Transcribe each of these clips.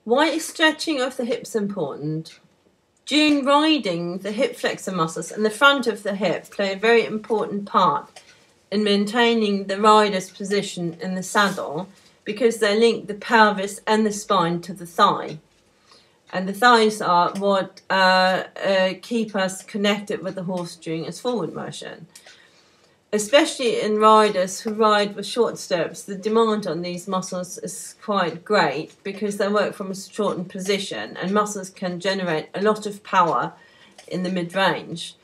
Why is stretching of the hips important? During riding, the hip flexor muscles and the front of the hip play a very important part in maintaining the rider's position in the saddle because they link the pelvis and the spine to the thigh. And the thighs are what keep us connected with the horse during its forward motion. Especially in riders who ride with short stirrups, the demand on these muscles is quite great because they work from a shortened position, and muscles can generate a lot of power in the mid-range.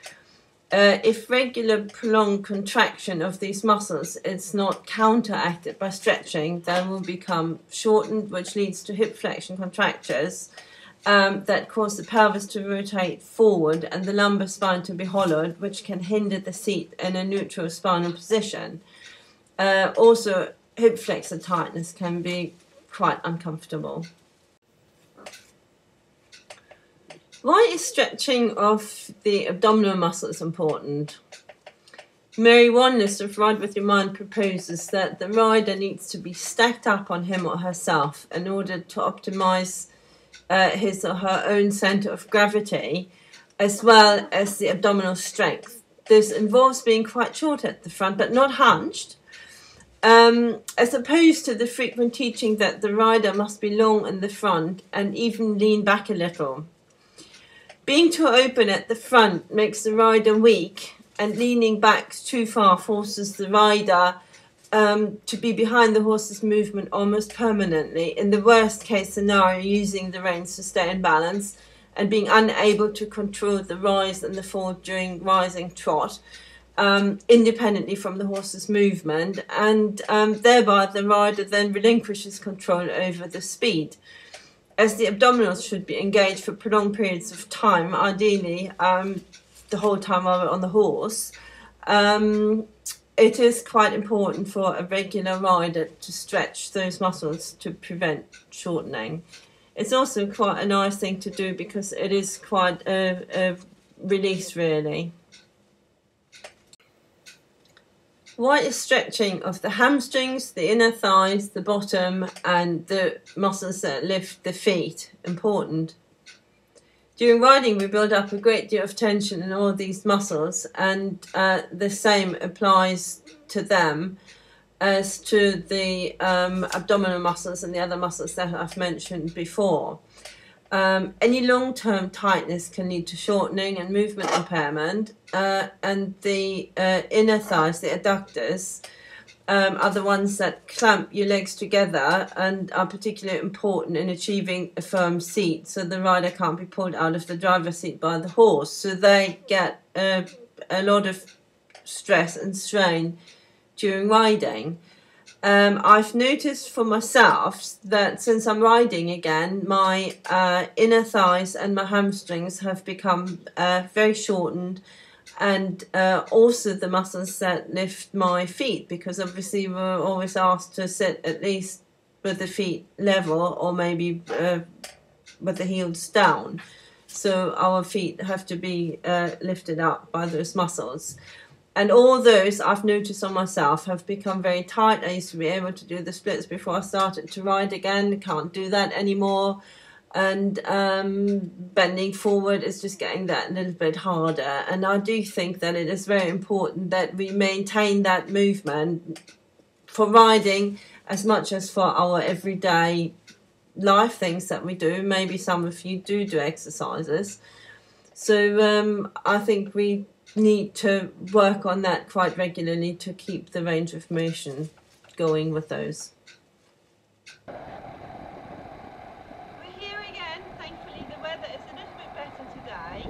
If regular prolonged contraction of these muscles is not counteracted by stretching, they will become shortened, which leads to hip flexion contractures that cause the pelvis to rotate forward and the lumbar spine to be hollowed, which can hinder the seat in a neutral spinal position. Also, hip flexor tightness can be quite uncomfortable. Why is stretching of the abdominal muscles important? Mary Wanless of Ride With Your Mind proposes that the rider needs to be stacked up on him or herself in order to optimize his or her own center of gravity, as well as the abdominal strength. This involves being quite short at the front, but not hunched, as opposed to the frequent teaching that the rider must be long in the front and even lean back a little. Being too open at the front makes the rider weak, and leaning back too far forces the rider to be behind the horse's movement almost permanently, in the worst case scenario using the reins to stay in balance and being unable to control the rise and the fall during rising trot independently from the horse's movement, and thereby the rider then relinquishes control over the speed. As the abdominals should be engaged for prolonged periods of time, ideally the whole time while we're on the horse, it is quite important for a regular rider to stretch those muscles to prevent shortening. It's also quite a nice thing to do because it is quite a release, really. Why is stretching of the hamstrings, the inner thighs, the bottom, and the muscles that lift the feet important? During riding, we build up a great deal of tension in all these muscles, and the same applies to them as to the abdominal muscles and the other muscles that I've mentioned before. Any long-term tightness can lead to shortening and movement impairment, and the inner thighs, the adductors, are the ones that clamp your legs together and are particularly important in achieving a firm seat, so the rider can't be pulled out of the driver's seat by the horse. So they get a lot of stress and strain during riding. I've noticed for myself that since I'm riding again, my inner thighs and my hamstrings have become very shortened, and also the muscles that lift my feet, because obviously we're always asked to sit at least with the feet level or maybe with the heels down. So our feet have to be lifted up by those muscles. And all those I've noticed on myself have become very tight. I used to be able to do the splits before I started to ride again. Can't do that anymore. And bending forward is just getting that a little bit harder. And I do think that it is very important that we maintain that movement for riding as much as for our everyday life things that we do. Maybe some of you do exercises. So I think we need to work on that quite regularly to keep the range of motion going with those. We're here again. Thankfully the weather is a little bit better today,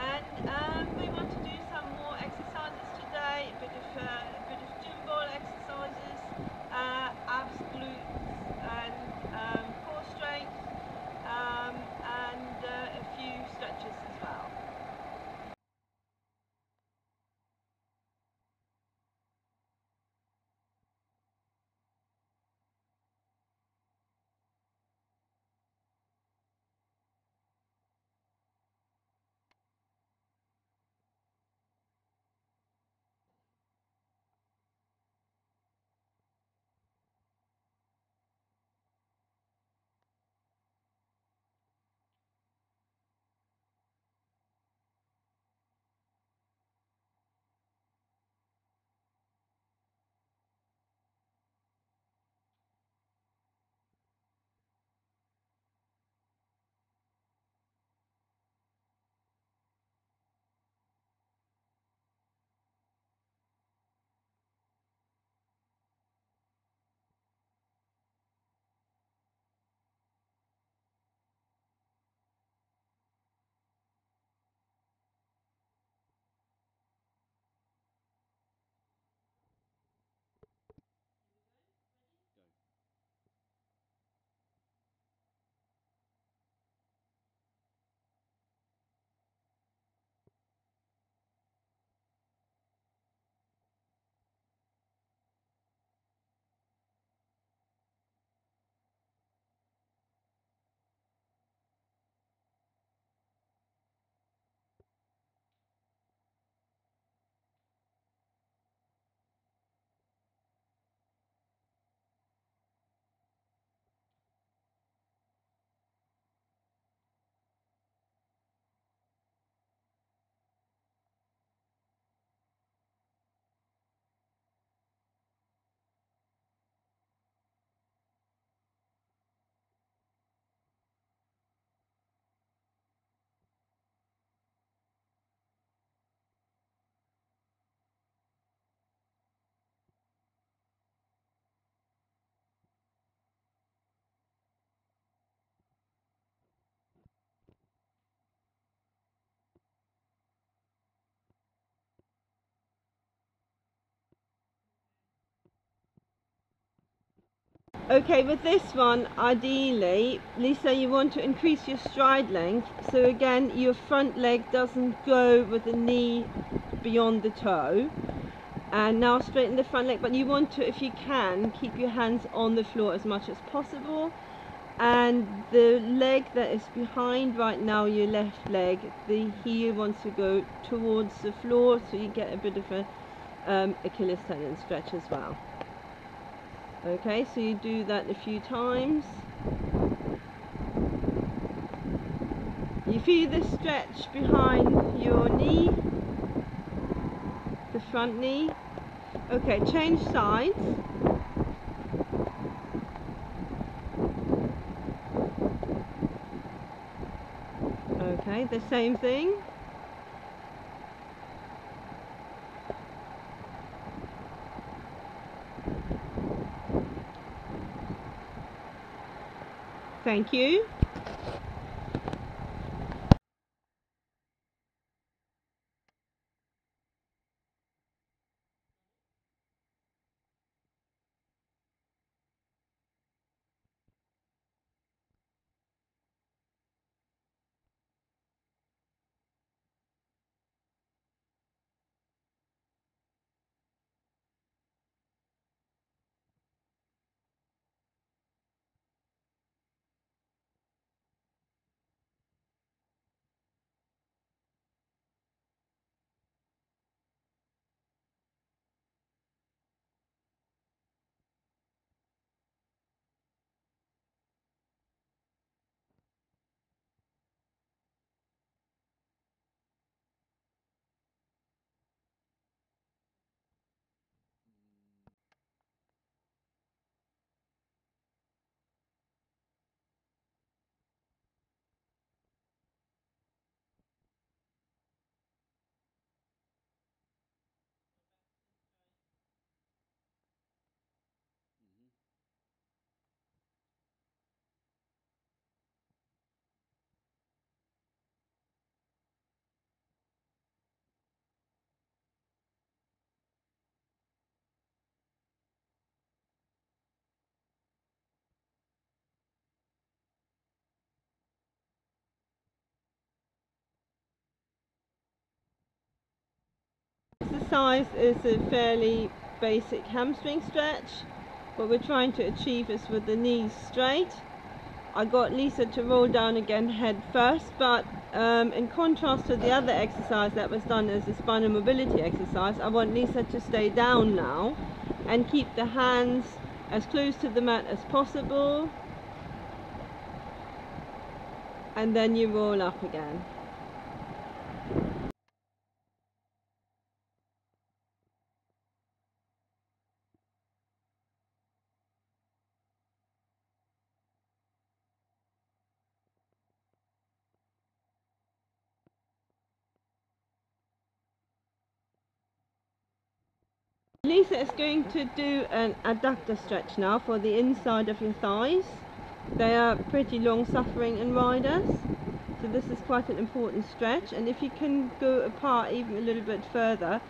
and we want to do some more exercises today, a bit of gym ball exercises, abs, glutes and core strength, and a few stretches as well. Okay, with this one, ideally, Lisa, you want to increase your stride length. So again, your front leg doesn't go with the knee beyond the toe. And now straighten the front leg, but you want to, if you can, keep your hands on the floor as much as possible. And the leg that is behind right now, your left leg, the heel wants to go towards the floor, so you get a bit of a Achilles tendon stretch as well. Okay, so you do that a few times. You feel the stretch behind your knee, the front knee. Okay, change sides. Okay, the same thing. Thank you. Exercise is a fairly basic hamstring stretch. What we're trying to achieve is with the knees straight. I got Lisa to roll down again head first, but in contrast to the other exercise that was done as a spinal mobility exercise, I want Lisa to stay down now and keep the hands as close to the mat as possible, and then you roll up again. Lisa is going to do an adductor stretch now for the inside of your thighs. They are pretty long suffering in riders, so this is quite an important stretch. And if you can go apart even a little bit further,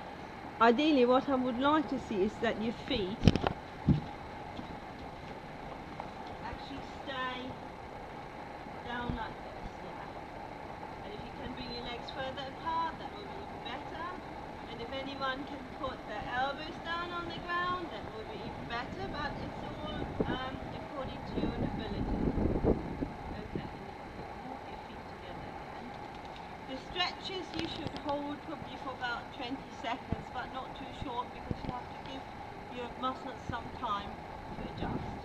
ideally what I would like to see is that your feet actually stay down like this, yeah. And if you can bring your legs further apart, that will be even better. And if anyone can put their elbows down on the ground, that will be even better, but it's all according to your ability. Okay, walk your feet together again. The stretches you should hold probably for about 20 seconds, but not too short, because you have to give your muscles some time to adjust.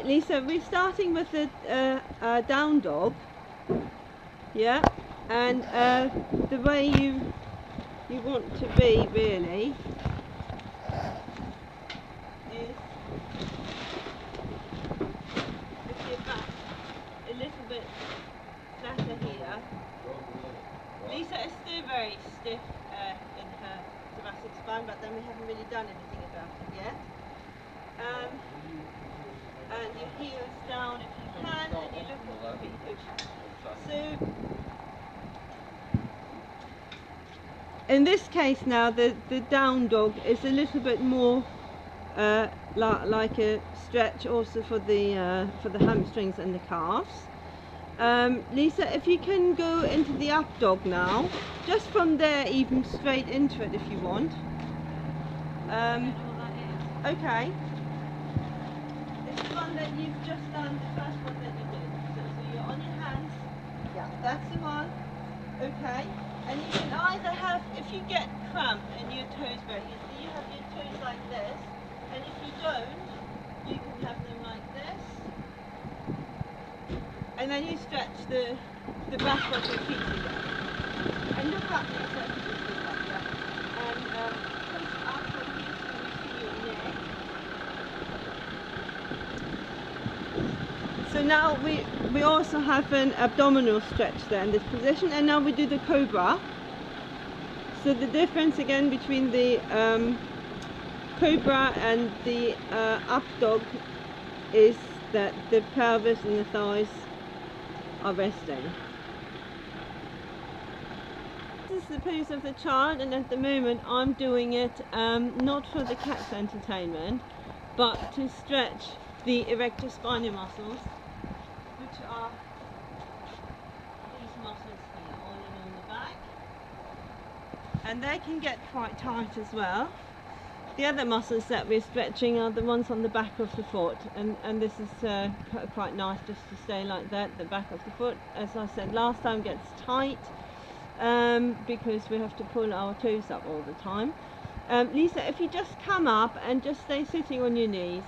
Lisa, we're starting with the down dog, yeah, and the way you want to be really is with your back a little bit flatter here. Lisa is still very stiff in her thoracic spine, but then we haven't really done anything about it yet. And your heels down if you can, and you look at your feet. So in this case now, the down dog is a little bit more like a stretch also for the hamstrings and the calves. Lisa, if you can go into the up dog now, just from there even straight into it if you want. Okay. It's the one that you've just done, the first one that you did. So you're on your hands. Yeah, that's the one. Okay. And you can either have, if you get cramp in your toes very easily, you have your toes like this. And if you don't, you can have them like this. And then you stretch the back of your feet again. And look up, Lisa, if you just look up there. And push up from here so you see your neck. So now we also have an abdominal stretch there in this position, and now we do the cobra. So the difference again between the cobra and the up dog is that the pelvis and the thighs are resting. This is the pose of the child, and at the moment I'm doing it not for the cat's entertainment, but to stretch the erector spinae muscles, which are these muscles here, all along the back, and they can get quite tight as well. The other muscles that we're stretching are the ones on the back of the foot, and this is quite nice just to stay like that. The back of the foot, as I said last time, gets tight because we have to pull our toes up all the time. Lisa, if you just come up and just stay sitting on your knees.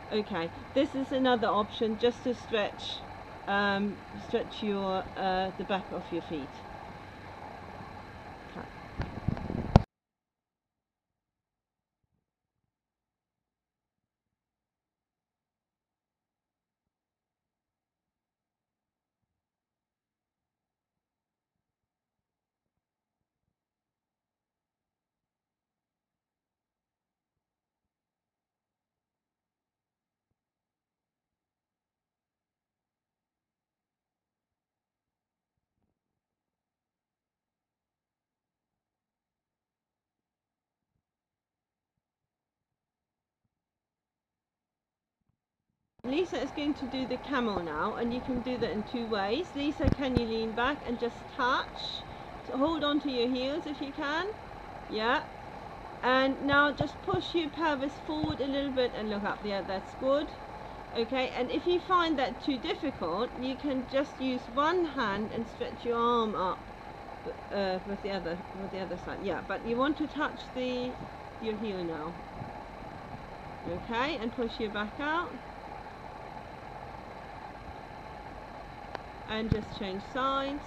Okay, this is another option just to stretch your the back of your feet. Okay. Lisa is going to do the camel now, and you can do that in two ways. Lisa, can you lean back and just touch? So hold on to your heels if you can. Yeah. And now just push your pelvis forward a little bit and look up. Yeah, that's good. Okay, and if you find that too difficult, you can just use one hand and stretch your arm up with the other side. Yeah, but you want to touch your heel now. Okay, and push your back out. And just change sides.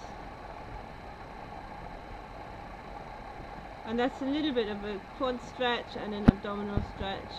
And that's a little bit of a quad stretch and an abdominal stretch.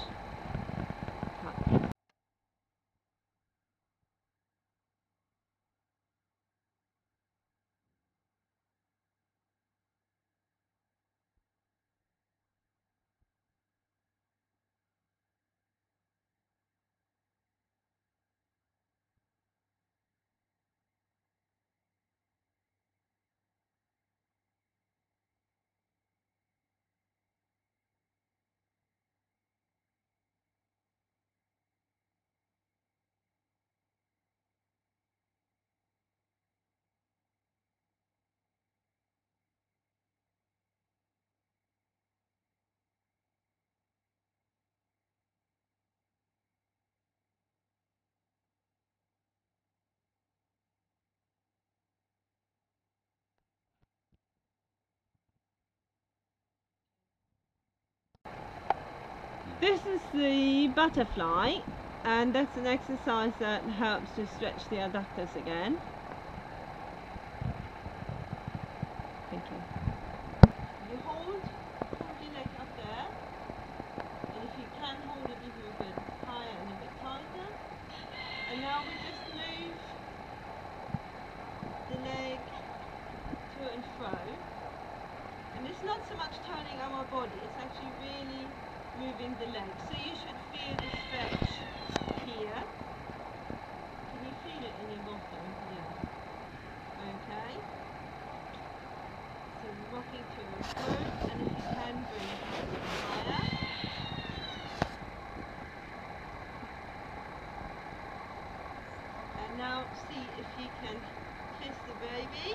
This is the butterfly, And that's an exercise that helps to stretch the adductors again. Thank you. You hold your leg up there, and if you can hold it even a bit higher and a bit tighter. And now we just move the leg to and fro. And it's not so much turning our body, it's actually really moving the leg. So you should feel the stretch here. Can you feel it in your bottom? Yeah. Okay. So rocking to and fro, and if you can, bring it up a bit higher. And now see if you can kiss the baby.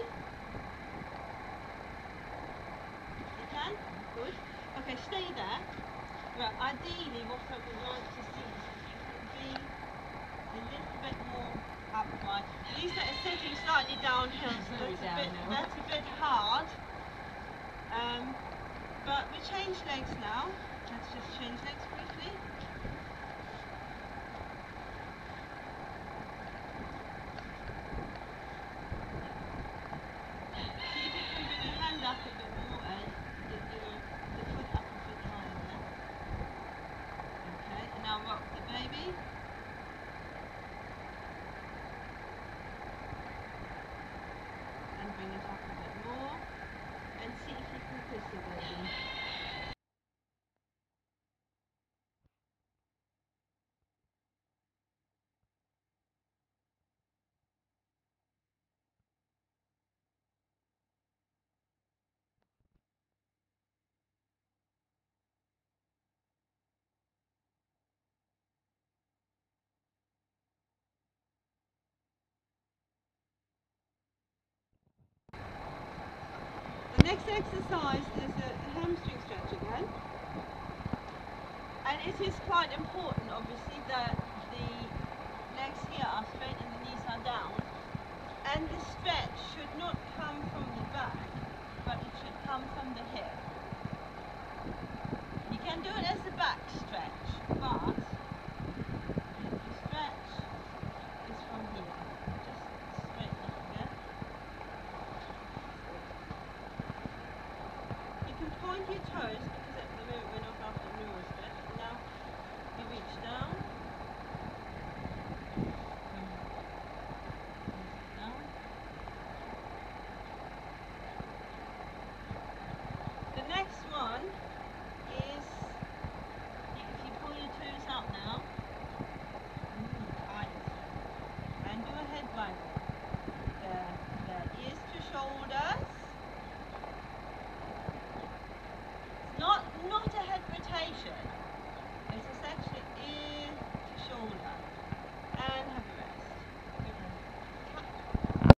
You can? Good. Okay, stay there. Well, ideally what I would like to see is if you can be a little bit more upright. Lisa is sitting slightly downhill, so that's a bit hard. But we change legs now. Let's just change legs briefly. See if you can bring your hand up a bit more, the foot up a bit higher there. Okay, and now rock the baby. And bring it up a bit more. And see if you can kiss the baby. The next exercise is a hamstring stretch again. And it is quite important, obviously, that the legs here are straight and the knees are down. And the stretch should not come from the back, but it should come from the hip. You can do it as a back stretch, but the stretch is from here. Just straighten up again. You can point your toes, because at the moment we're not after neural stretch. Now you reach down. Down. The next one is, if you pull your toes out now, tight, and do a head waggle. There, ears to shoulders. It's not a head rotation.